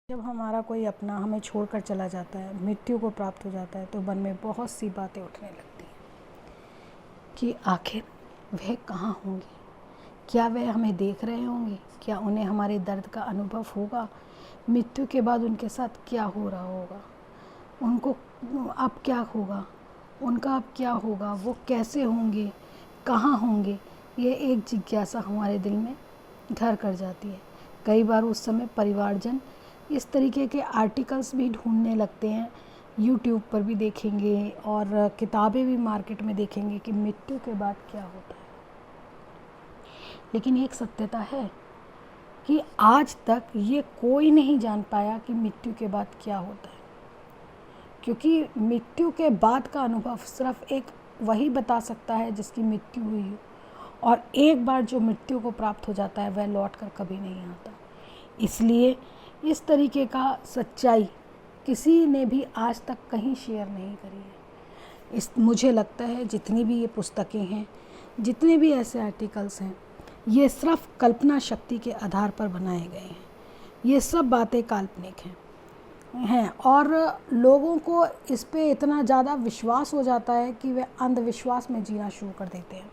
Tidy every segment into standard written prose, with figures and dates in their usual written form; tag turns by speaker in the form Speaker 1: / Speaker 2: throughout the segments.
Speaker 1: जब हमारा कोई अपना हमें छोड़कर चला जाता है, मृत्यु को प्राप्त हो जाता है, तो मन में बहुत सी बातें उठने लगती हैं कि आखिर वह कहाँ होंगे, क्या वह हमें देख रहे होंगे, क्या उन्हें हमारे दर्द का अनुभव होगा, मृत्यु के बाद उनके साथ क्या हो रहा होगा, उनको अब क्या होगा, उनका अब क्या होगा, वो कैसे होंगे, कहाँ होंगे। ये एक जिज्ञासा हमारे दिल में घर कर जाती है। कई बार उस समय परिवारजन इस तरीके के आर्टिकल्स भी ढूंढने लगते हैं, यूट्यूब पर भी देखेंगे और किताबें भी मार्केट में देखेंगे कि मृत्यु के बाद क्या होता है। लेकिन एक सत्यता है कि आज तक ये कोई नहीं जान पाया कि मृत्यु के बाद क्या होता है, क्योंकि मृत्यु के बाद का अनुभव सिर्फ एक वही बता सकता है जिसकी मृत्यु हुई हो, और एक बार जो मृत्यु को प्राप्त हो जाता है वह लौट कर कभी नहीं आता। इसलिए इस तरीके का सच्चाई किसी ने भी आज तक कहीं शेयर नहीं करी है। मुझे लगता है जितनी भी ये पुस्तकें हैं, जितने भी ऐसे आर्टिकल्स हैं, ये सिर्फ कल्पना शक्ति के आधार पर बनाए गए हैं। ये सब बातें काल्पनिक हैं और लोगों को इस पे इतना ज़्यादा विश्वास हो जाता है कि वे अंधविश्वास में जीना शुरू कर देते हैं।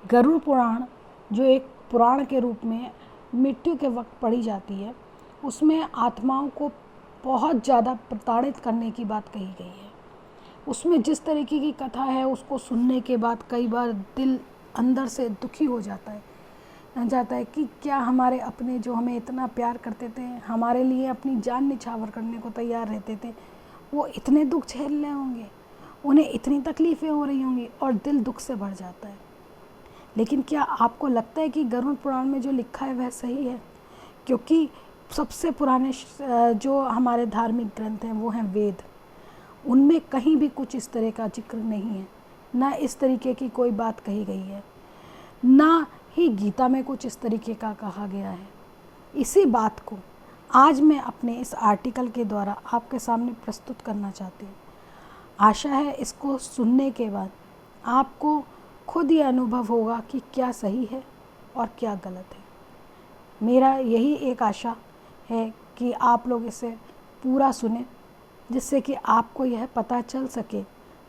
Speaker 1: गरुड़ पुराण, जो एक पुराण के रूप में मृत्यु के वक्त पढ़ी जाती है, उसमें आत्माओं को बहुत ज़्यादा प्रताड़ित करने की बात कही गई है। उसमें जिस तरीके की कथा है, उसको सुनने के बाद कई बार दिल अंदर से दुखी हो जाता है कि क्या हमारे अपने जो हमें इतना प्यार करते थे, हमारे लिए अपनी जान निछावर करने को तैयार रहते थे, वो इतने दुख झेल रहे होंगे, उन्हें इतनी तकलीफ़ें हो रही होंगी और दिल दुख से भर जाता है। लेकिन क्या आपको लगता है कि गरुड़ पुराण में जो लिखा है वह सही है? क्योंकि सबसे पुराने जो हमारे धार्मिक ग्रंथ हैं वो हैं वेद, उनमें कहीं भी कुछ इस तरह का जिक्र नहीं है, ना इस तरीके की कोई बात कही गई है, ना ही गीता में कुछ इस तरीके का कहा गया है। इसी बात को आज मैं अपने इस आर्टिकल के द्वारा आपके सामने प्रस्तुत करना चाहती हूँ। आशा है इसको सुनने के बाद आपको खुद ये अनुभव होगा कि क्या सही है और क्या गलत है। मेरा यही एक आशा है कि आप लोग इसे पूरा सुने, जिससे कि आपको यह पता चल सके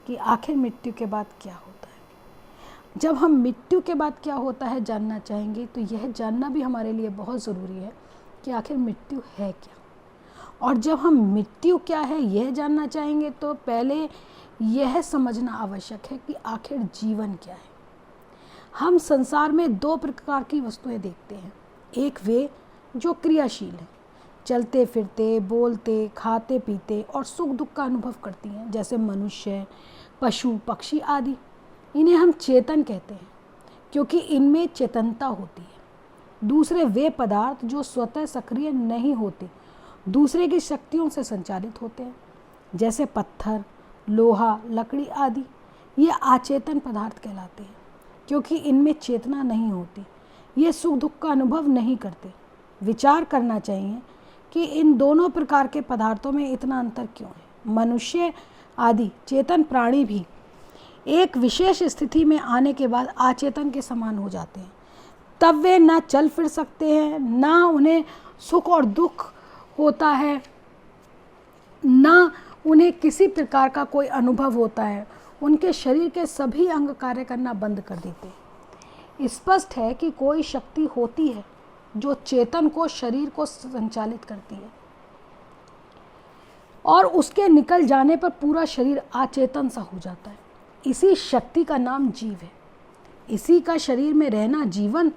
Speaker 1: कि आखिर मृत्यु के बाद क्या होता है। जब हम मृत्यु के बाद क्या होता है जानना चाहेंगे, तो यह जानना भी हमारे लिए बहुत ज़रूरी है कि आखिर मृत्यु है क्या। और जब हम मृत्यु क्या है यह जानना चाहेंगे, तो पहले यह समझना आवश्यक है कि आखिर जीवन क्या है। हम संसार में दो प्रकार की वस्तुएं देखते हैं। एक वे जो क्रियाशील हैं, चलते फिरते, बोलते, खाते पीते और सुख दुख का अनुभव करती हैं, जैसे मनुष्य, पशु, पक्षी आदि। इन्हें हम चेतन कहते हैं क्योंकि इनमें चेतनता होती है। दूसरे वे पदार्थ जो स्वतः सक्रिय नहीं होते, दूसरे की शक्तियों से संचालित होते हैं, जैसे पत्थर, लोहा, लकड़ी आदि। ये अचेतन पदार्थ कहलाते हैं क्योंकि इनमें चेतना नहीं होती। ये सुख दुख का अनुभव नहीं करते। विचार करना चाहिए कि इन दोनों प्रकार के पदार्थों में इतना अंतर क्यों है। मनुष्य आदि चेतन प्राणी भी एक विशेष स्थिति में आने के बाद अचेतन के समान हो जाते हैं। तब वे ना चल फिर सकते हैं, ना उन्हें सुख और दुख होता है, ना उन्हें किसी प्रकार का कोई अनुभव होता है। उनके शरीर के सभी अंग कार्य करना बंद कर देते हैं। स्पष्ट है कि कोई शक्ति होती है जो चेतन को, शरीर को संचालित करती है, और उसके निकल जाने पर पूरा शरीर अचेतन सा हो जाता है। इसी शक्ति का नाम जीव है। इसी का शरीर में रहना जीवन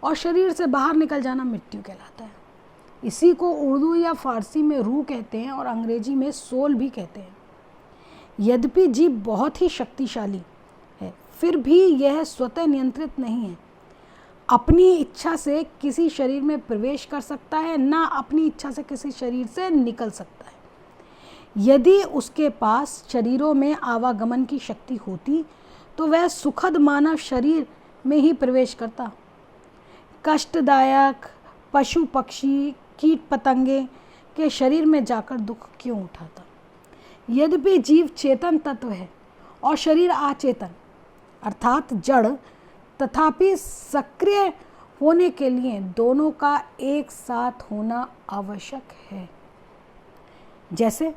Speaker 1: और शरीर से बाहर निकल जाना मृत्यु कहलाता है। इसी को उर्दू या फारसी में रूह कहते हैं और अंग्रेजी में सोल भी कहते हैं। यद्यपि जीव बहुत ही शक्तिशाली है, फिर भी यह स्वतः नियंत्रित नहीं है। अपनी इच्छा से किसी शरीर में प्रवेश कर सकता है, ना अपनी इच्छा से किसी शरीर से निकल सकता है। यदि उसके पास शरीरों में आवागमन की शक्ति होती तो वह सुखद मानव शरीर में ही प्रवेश करता। कष्टदायक पशु पक्षी, कीट पतंगे के शरीर में जाकर दुख क्यों उठाता। यद्यपि जीव चेतन तत्व है और शरीर अचेतन अर्थात जड़, तथापि सक्रिय होने के लिए दोनों का एक साथ होना आवश्यक है। जैसे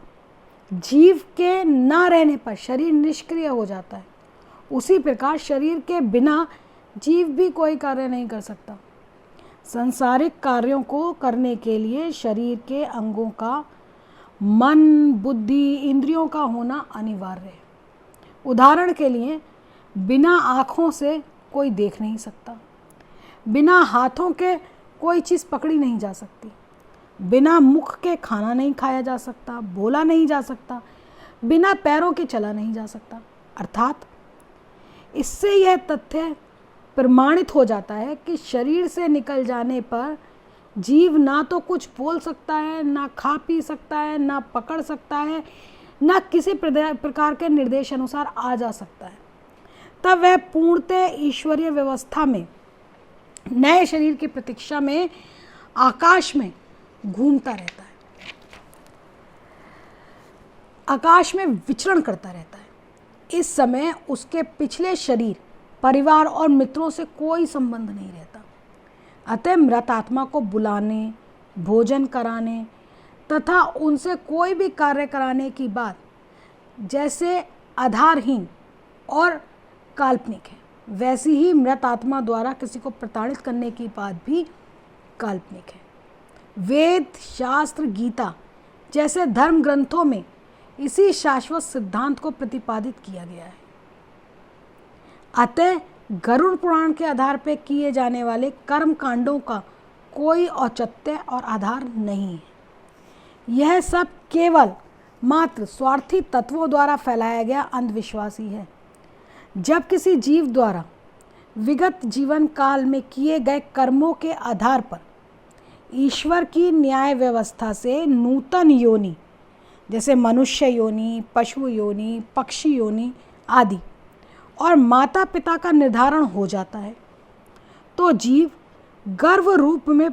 Speaker 1: जीव के ना रहने पर शरीर निष्क्रिय हो जाता है, उसी प्रकार शरीर के बिना जीव भी कोई कार्य नहीं कर सकता। सांसारिक कार्यों को करने के लिए शरीर के अंगों का मन, बुद्धि, इंद्रियों का होना अनिवार्य है। उदाहरण के लिए बिना आँखों से कोई देख नहीं सकता, बिना हाथों के कोई चीज़ पकड़ी नहीं जा सकती, बिना मुख के खाना नहीं खाया जा सकता, बोला नहीं जा सकता, बिना पैरों के चला नहीं जा सकता। अर्थात इससे यह तथ्य प्रमाणित हो जाता है कि शरीर से निकल जाने पर जीव ना तो कुछ बोल सकता है, ना खा पी सकता है, ना पकड़ सकता है, ना किसी प्रकार के निर्देश अनुसार आ जा सकता है। तब वह पूर्णतः ईश्वरीय व्यवस्था में नए शरीर की प्रतीक्षा में आकाश में घूमता रहता है, आकाश में विचरण करता रहता है। इस समय उसके पिछले शरीर, परिवार और मित्रों से कोई संबंध नहीं रहता। अतः मृत आत्मा को बुलाने, भोजन कराने तथा उनसे कोई भी कार्य कराने की बात जैसे आधारहीन और काल्पनिक है, वैसी ही मृत आत्मा द्वारा किसी को प्रताड़ित करने की बात भी काल्पनिक है। वेद, शास्त्र, गीता जैसे धर्म ग्रंथों में इसी शाश्वत सिद्धांत को प्रतिपादित किया गया है। अतः गरुड़ पुराण के आधार पर किए जाने वाले कर्म कांडों का कोई औचित्य और आधार नहीं है। यह सब केवल मात्र स्वार्थी तत्वों द्वारा फैलाया गया अंधविश्वास ही है। जब किसी जीव द्वारा विगत जीवन काल में किए गए कर्मों के आधार पर ईश्वर की न्याय व्यवस्था से नूतन योनि जैसे मनुष्य योनि, पशु योनि, पक्षी योनि आदि और माता पिता का निर्धारण हो जाता है, तो जीव गर्भ रूप में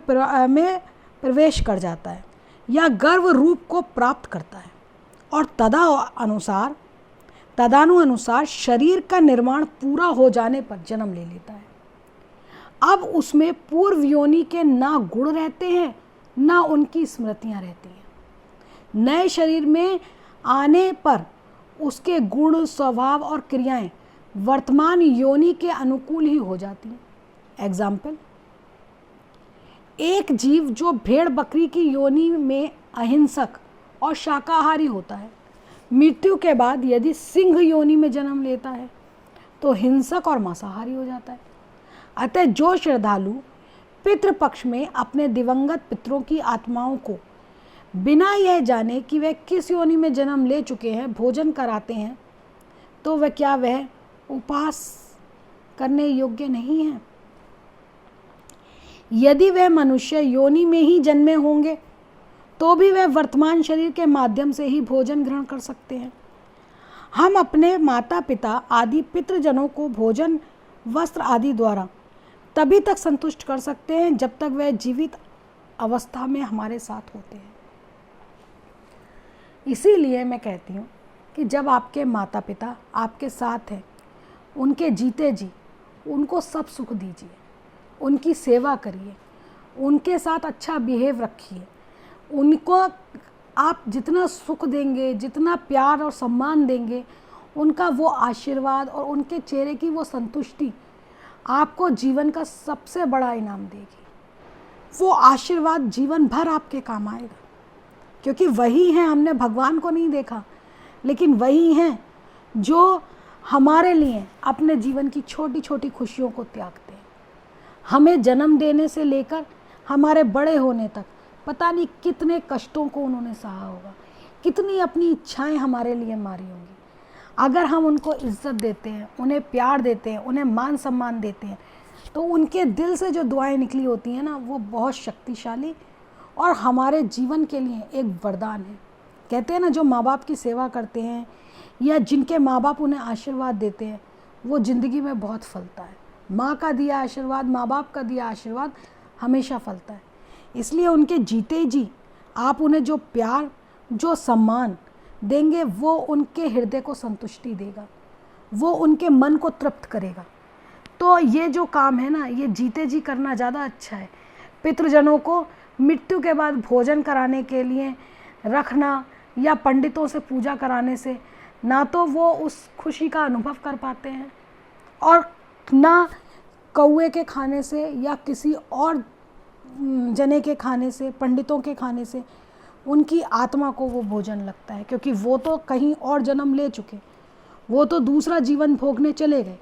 Speaker 1: प्रवेश कर जाता है या गर्भ रूप को प्राप्त करता है और तदानुसार शरीर का निर्माण पूरा हो जाने पर जन्म ले लेता है। अब उसमें पूर्व योनि के ना गुण रहते हैं, ना उनकी स्मृतियां रहती हैं। नए शरीर में आने पर उसके गुण, स्वभाव और क्रियाएं वर्तमान योनि के अनुकूल ही हो जाती हैं। एग्जाम्पल, एक जीव जो भेड़ बकरी की योनि में अहिंसक और शाकाहारी होता है, मृत्यु के बाद यदि सिंह योनि में जन्म लेता है तो हिंसक और मांसाहारी हो जाता है। अतः जो श्रद्धालु पितृपक्ष में अपने दिवंगत पितरों की आत्माओं को बिना यह जाने कि वे किस योनि में जन्म ले चुके हैं भोजन कराते हैं, तो वह उपास करने योग्य नहीं है। यदि वह मनुष्य योनि में ही जन्मे होंगे तो भी वह वर्तमान शरीर के माध्यम से ही भोजन ग्रहण कर सकते हैं। हम अपने माता पिता आदि पितृजनों को भोजन, वस्त्र आदि द्वारा तभी तक संतुष्ट कर सकते हैं जब तक वह जीवित अवस्था में हमारे साथ होते हैं। इसीलिए मैं कहती हूँ कि जब आपके माता पिता आपके साथ हैं, उनके जीते जी उनको सब सुख दीजिए, उनकी सेवा करिए, उनके साथ अच्छा बिहेव रखिए। उनको आप जितना सुख देंगे, जितना प्यार और सम्मान देंगे, उनका वो आशीर्वाद और उनके चेहरे की वो संतुष्टि आपको जीवन का सबसे बड़ा इनाम देगी। वो आशीर्वाद जीवन भर आपके काम आएगा, क्योंकि वही हैं, हमने भगवान को नहीं देखा, लेकिन वही हैं जो हमारे लिए अपने जीवन की छोटी छोटी खुशियों को त्यागते हैं। हमें जन्म देने से लेकर हमारे बड़े होने तक पता नहीं कितने कष्टों को उन्होंने सहा होगा, कितनी अपनी इच्छाएं हमारे लिए मारी होंगी। अगर हम उनको इज्जत देते हैं, उन्हें प्यार देते हैं, उन्हें मान सम्मान देते हैं, तो उनके दिल से जो दुआएं निकली होती हैं ना, वो बहुत शक्तिशाली और हमारे जीवन के लिए एक वरदान है। कहते हैं ना, जो माँ बाप की सेवा करते हैं या जिनके माँ बाप उन्हें आशीर्वाद देते हैं, वो ज़िंदगी में बहुत फलता है। माँ का दिया आशीर्वाद, माँ बाप का दिया आशीर्वाद हमेशा फलता है। इसलिए उनके जीते जी आप उन्हें जो प्यार, जो सम्मान देंगे, वो उनके हृदय को संतुष्टि देगा, वो उनके मन को तृप्त करेगा। तो ये जो काम है ना, ये जीते जी करना ज़्यादा अच्छा है। पितृजनों को मृत्यु के बाद भोजन कराने के लिए रखना, या पंडितों से पूजा कराने से ना तो वो उस खुशी का अनुभव कर पाते हैं, और ना कौए के खाने से या किसी और जने के खाने से, पंडितों के खाने से उनकी आत्मा को वो भोजन लगता है, क्योंकि वो तो कहीं और जन्म ले चुके, वो तो दूसरा जीवन भोगने चले गए।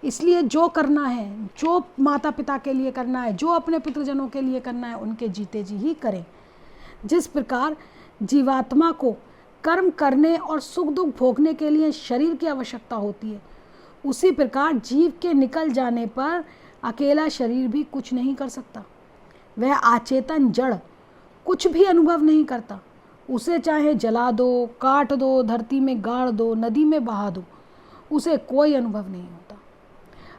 Speaker 1: इसलिए जो करना है, जो माता पिता के लिए करना है, जो अपने पितृजनों के लिए करना है, उनके जीते जी ही करें। जिस प्रकार जीवात्मा को कर्म करने और सुख दुख भोगने के लिए शरीर की आवश्यकता होती है, उसी प्रकार जीव के निकल जाने पर अकेला शरीर भी कुछ नहीं कर सकता। वह अचेतन जड़ कुछ भी अनुभव नहीं करता। उसे चाहे जला दो, काट दो, धरती में गाड़ दो, नदी में बहा दो, उसे कोई अनुभव नहीं होता।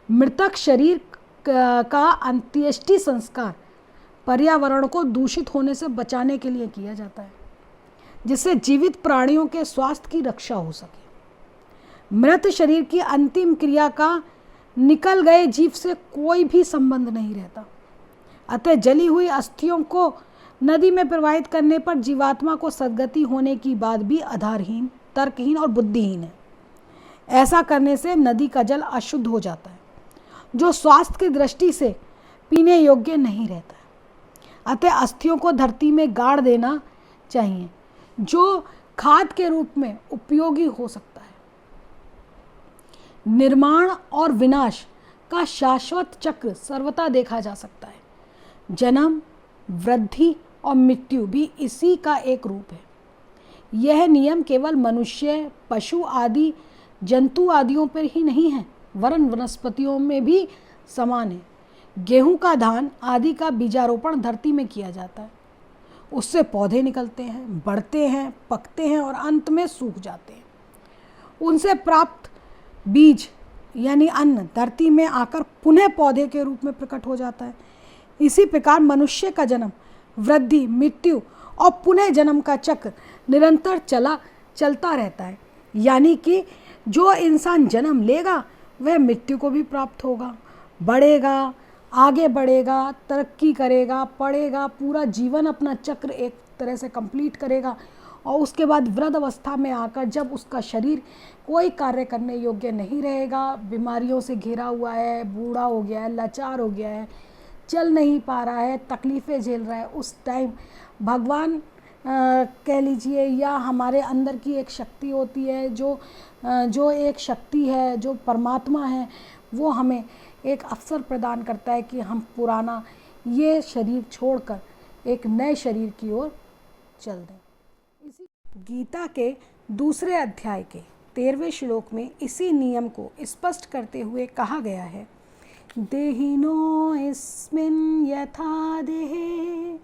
Speaker 1: मृतक शरीर का अंत्येष्टि संस्कार पर्यावरण को दूषित होने से बचाने के लिए किया जाता है, जिससे जीवित प्राणियों के स्वास्थ्य की रक्षा हो सके। मृत शरीर की अंतिम क्रिया का निकल गए जीव से कोई भी संबंध नहीं रहता। अतः जली हुई अस्थियों को नदी में प्रवाहित करने पर जीवात्मा को सद्गति होने की बात भी आधारहीन, तर्कहीन और बुद्धिहीन है। ऐसा करने से नदी का जल अशुद्ध हो जाता है, जो स्वास्थ्य की दृष्टि से पीने योग्य नहीं रहता है। अतः अस्थियों को धरती में गाड़ देना चाहिए, जो खाद के रूप में उपयोगी हो सकता है। निर्माण और विनाश का शाश्वत चक्र सर्वथा देखा जा सकता है। जन्म, वृद्धि और मृत्यु भी इसी का एक रूप है। यह नियम केवल मनुष्य, पशु आदि जंतु आदियों पर ही नहीं है, वरन वनस्पतियों में भी समान है। गेहूं का धान आदि का बीजारोपण धरती में किया जाता है, उससे पौधे निकलते हैं, बढ़ते हैं, पकते हैं और अंत में सूख जाते हैं। उनसे प्राप्त बीज यानी अन्न धरती में आकर पुनः पौधे के रूप में प्रकट हो जाता है। इसी प्रकार मनुष्य का जन्म, वृद्धि, मृत्यु और पुनः जन्म का चक्र निरंतर चलता रहता है। यानी कि जो इंसान जन्म लेगा वह मृत्यु को भी प्राप्त होगा, बढ़ेगा, आगे बढ़ेगा, तरक्की करेगा, पढ़ेगा, पूरा जीवन अपना चक्र एक तरह से कंप्लीट करेगा, और उसके बाद वृद्ध अवस्था में आकर जब उसका शरीर कोई कार्य करने योग्य नहीं रहेगा, बीमारियों से घिरा हुआ है, बूढ़ा हो गया है, लाचार हो गया है, चल नहीं पा रहा है, तकलीफ़ें झेल रहा है, उस टाइम भगवान कह लीजिए या हमारे अंदर की एक शक्ति होती है, जो एक शक्ति है, जो परमात्मा है, वो हमें एक अवसर प्रदान करता है कि हम पुराना ये शरीर छोड़कर एक नए शरीर की ओर चल दें। इसी गीता के दूसरे अध्याय के 13वें श्लोक में इसी नियम को स्पष्ट करते हुए कहा गया है, देहिनो अस्मिन् यथा देहे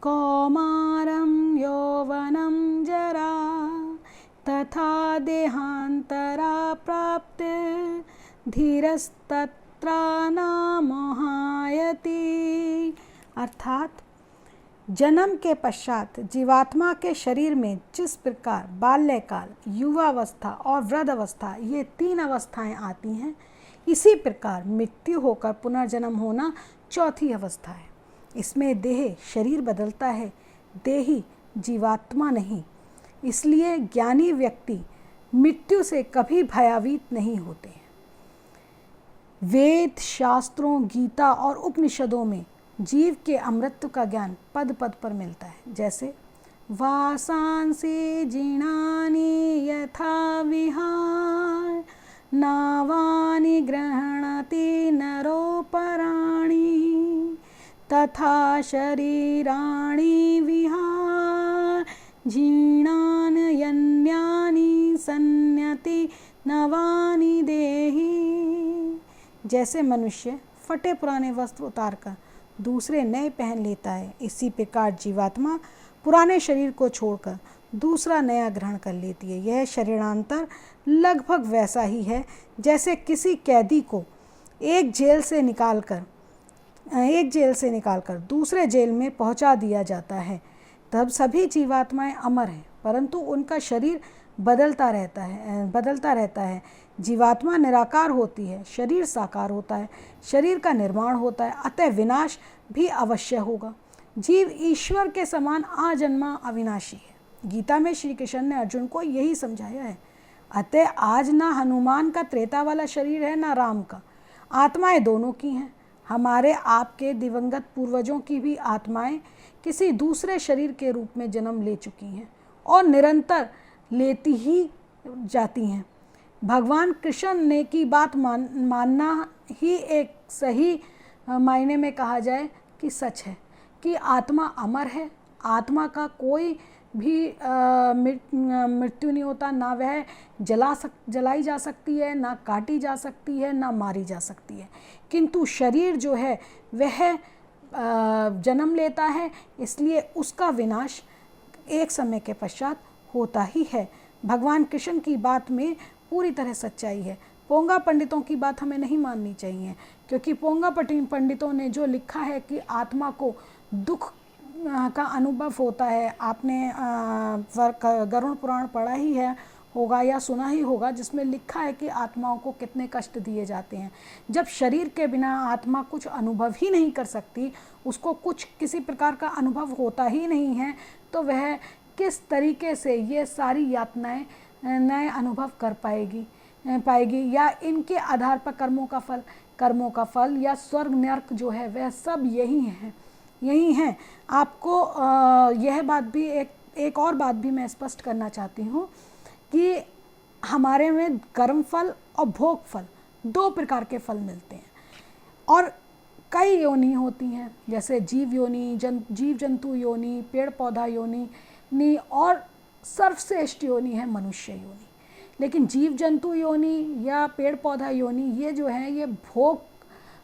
Speaker 1: कौमारं यौवनं जरा तथा देहांतरा प्राप्ते धीरस्तत्र न मोहायति। अर्थात जन्म के पश्चात जीवात्मा के शरीर में जिस प्रकार बाल्यकाल, युवावस्था और वृद्धावस्था ये 3 अवस्थाएं आती हैं, इसी प्रकार मृत्यु होकर पुनर्जन्म होना चौथी अवस्था है। इसमें देह शरीर बदलता है, देही जीवात्मा नहीं। इसलिए ज्ञानी व्यक्ति मृत्यु से कभी भयभीत नहीं होते हैं। वेद, शास्त्रों, गीता और उपनिषदों में जीव के अमृत का ज्ञान पद पद पर मिलता है। जैसे वासांसि जीर्णानि यथा विहार नावानि गृह्णाति नरोपराणि तथा शरीराणि विहार जीर्णानि यन्यानि संयति नवानि देहि। जैसे मनुष्य फटे पुराने वस्त्र उतारकर दूसरे नए पहन लेता है, इसी प्रकार जीवात्मा पुराने शरीर को छोड़कर दूसरा नया ग्रहण कर लेती है। यह शरीरांतर लगभग वैसा ही है जैसे किसी कैदी को एक जेल से निकालकर दूसरे जेल में पहुंचा दिया जाता है। तब सभी जीवात्माएं अमर हैं, परंतु उनका शरीर बदलता रहता है। जीवात्मा निराकार होती है, शरीर साकार होता है, शरीर का निर्माण होता है, अतः विनाश भी अवश्य होगा। जीव ईश्वर के समान आजन्मा अविनाशी है। गीता में श्री कृष्ण ने अर्जुन को यही समझाया है। अतः आज ना हनुमान का त्रेता वाला शरीर है ना राम का, आत्माएं दोनों की हैं। हमारे आपके दिवंगत पूर्वजों की भी आत्माएं किसी दूसरे शरीर के रूप में जन्म ले चुकी हैं और निरंतर लेती ही जाती हैं। भगवान कृष्ण ने की बात मानना ही एक सही मायने में कहा जाए कि सच है कि आत्मा अमर है। आत्मा का कोई भी मृत्यु नहीं होता, ना वह जलाई जा सकती है, ना काटी जा सकती है, ना मारी जा सकती है। किंतु शरीर जो है वह जन्म लेता है, इसलिए उसका विनाश एक समय के पश्चात होता ही है। भगवान कृष्ण की बात में पूरी तरह सच्चाई है। पोंगा पंडितों की बात हमें नहीं माननी चाहिए, क्योंकि पोंगा पंडितों ने जो लिखा है कि आत्मा को दुख का अनुभव होता है, आपने गरुड़ पुराण पढ़ा ही है होगा या सुना ही होगा, जिसमें लिखा है कि आत्माओं को कितने कष्ट दिए जाते हैं। जब शरीर के बिना आत्मा कुछ अनुभव ही नहीं कर सकती, उसको कुछ किसी प्रकार का अनुभव होता ही नहीं है, तो वह किस तरीके से ये सारी यातनाएं नए अनुभव कर पाएगी या इनके आधार पर कर्मों का फल या स्वर्ग नर्क जो है वह सब यही हैं। आपको यह बात भी एक और बात भी मैं स्पष्ट करना चाहती हूँ कि हमारे में कर्म फल और भोग फल दो प्रकार के फल मिलते हैं और कई योनि होती हैं, जैसे जीव योनि, जीव जंतु योनि, पेड़ पौधा योनि और सर्वश्रेष्ठ योनि है मनुष्य योनि। लेकिन जीव जंतु योनि या पेड़ पौधा योनि ये जो है ये भोग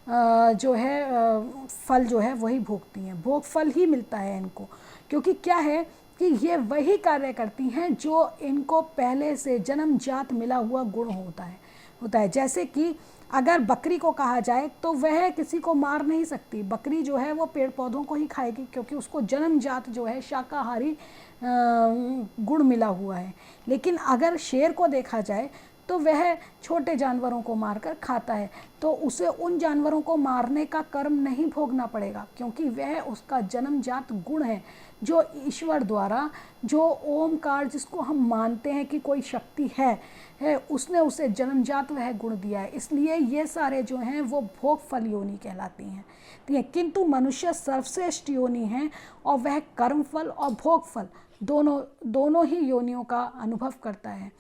Speaker 1: जो है फल जो है वही भोगती हैं, भोग फल ही मिलता है इनको। क्योंकि क्या है कि ये वही कार्य करती हैं जो इनको पहले से जन्मजात मिला हुआ गुण होता है। जैसे कि अगर बकरी को कहा जाए तो वह किसी को मार नहीं सकती, बकरी जो है वो पेड़ पौधों को ही खाएगी, क्योंकि उसको जन्मजात जो है शाकाहारी गुण मिला हुआ है। लेकिन अगर शेर को देखा जाए तो वह छोटे जानवरों को मारकर खाता है, तो उसे उन जानवरों को मारने का कर्म नहीं भोगना पड़ेगा, क्योंकि वह उसका जन्मजात गुण है जो ईश्वर द्वारा, जो ओमकार जिसको हम मानते हैं कि कोई शक्ति है उसने उसे जन्मजात वह गुण दिया है। इसलिए ये सारे जो हैं वो भोग फल योनि कहलाती हैं। ठीक है, किंतु मनुष्य सर्वश्रेष्ठ योनि है और वह कर्म फल और भोग फल दोनों ही योनियों का अनुभव करता है।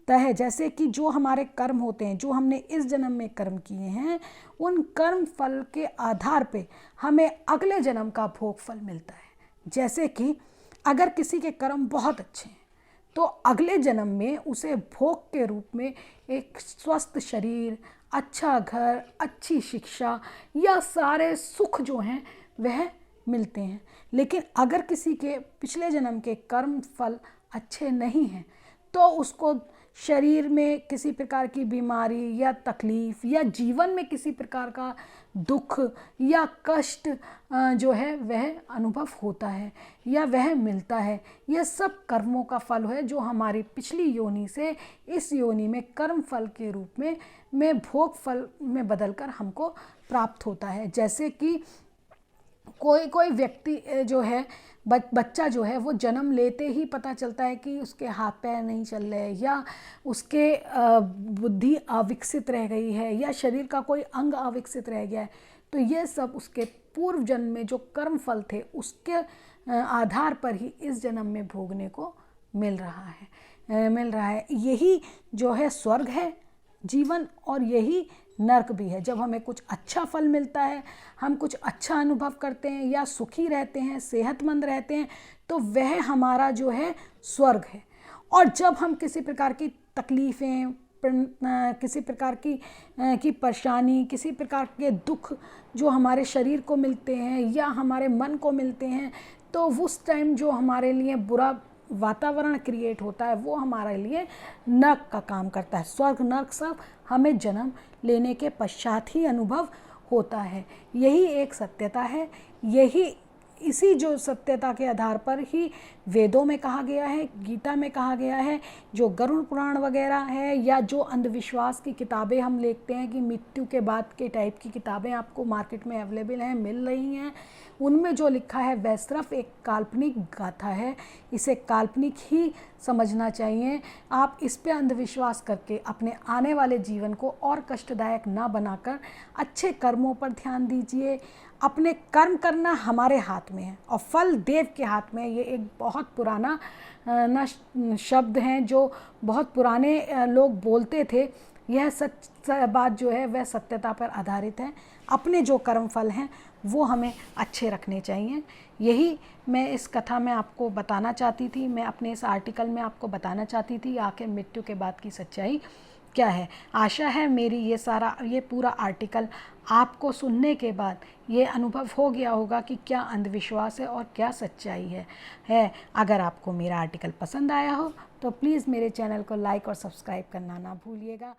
Speaker 1: तय जैसे कि जो हमारे कर्म होते हैं, जो हमने इस जन्म में कर्म किए हैं, उन कर्म फल के आधार पे हमें अगले जन्म का भोग फल मिलता है। जैसे कि अगर किसी के कर्म बहुत अच्छे हैं तो अगले जन्म में उसे भोग के रूप में एक स्वस्थ शरीर, अच्छा घर, अच्छी शिक्षा या सारे सुख जो हैं वह मिलते हैं। लेकिन अगर किसी के पिछले जन्म के कर्म फल अच्छे नहीं हैं तो उसको शरीर में किसी प्रकार की बीमारी या तकलीफ़ या जीवन में किसी प्रकार का दुख या कष्ट जो है वह अनुभव होता है या वह मिलता है। यह सब कर्मों का फल है जो हमारी पिछली योनि से इस योनि में कर्म फल के रूप में भोग फल में बदलकर हमको प्राप्त होता है। जैसे कि कोई व्यक्ति जो है बच्चा जो है वो जन्म लेते ही पता चलता है कि उसके हाथ पैर नहीं चल रहे या उसके बुद्धि अविकसित रह गई है या शरीर का कोई अंग अविकसित रह गया है, तो ये सब उसके पूर्व जन्म में जो कर्म फल थे उसके आधार पर ही इस जन्म में भोगने को मिल रहा है। यही जो है स्वर्ग है जीवन और यही नर्क भी है। जब हमें कुछ अच्छा फल मिलता है, हम कुछ अच्छा अनुभव करते हैं या सुखी रहते हैं, सेहतमंद रहते हैं, तो वह हमारा जो है स्वर्ग है। और जब हम किसी प्रकार की तकलीफ़ें, किसी प्रकार की परेशानी, किसी प्रकार के दुख जो हमारे शरीर को मिलते हैं या हमारे मन को मिलते हैं, तो उस टाइम जो हमारे लिए बुरा वातावरण क्रिएट होता है वो हमारे लिए नर्क का काम करता है। स्वर्ग नर्क सब हमें जन्म लेने के पश्चात ही अनुभव होता है। यही एक सत्यता है। इसी जो सत्यता के आधार पर ही वेदों में कहा गया है, गीता में कहा गया है, जो गरुड़ पुराण वगैरह है, या जो अंधविश्वास की किताबें हम देखते हैं कि मृत्यु के बाद के टाइप की किताबें आपको मार्केट में अवेलेबल हैं, मिल रही हैं, उनमें जो लिखा है वह सिर्फ एक काल्पनिक गाथा है। इसे काल्पनिक ही समझना चाहिए। आप इस पे अंधविश्वास करके अपने आने वाले जीवन को और कष्टदायक ना बनाकर अच्छे कर्मों पर ध्यान दीजिए। अपने कर्म करना हमारे हाथ में है और फल देव के हाथ में है। ये एक बहुत पुराना शब्द हैं जो बहुत पुराने लोग बोलते थे। यह सच बात जो है वह सत्यता पर आधारित है। अपने जो कर्म फल हैं वो हमें अच्छे रखने चाहिए। यही मैं इस कथा में आपको बताना चाहती थी, मैं अपने इस आर्टिकल में आपको बताना चाहती थी आखिर मृत्यु के बाद की सच्चाई क्या है। आशा है मेरी ये पूरा आर्टिकल आपको सुनने के बाद ये अनुभव हो गया होगा कि क्या अंधविश्वास है और क्या सच्चाई है। अगर आपको मेरा आर्टिकल पसंद आया हो तो प्लीज़ मेरे चैनल को लाइक और सब्सक्राइब करना ना भूलिएगा।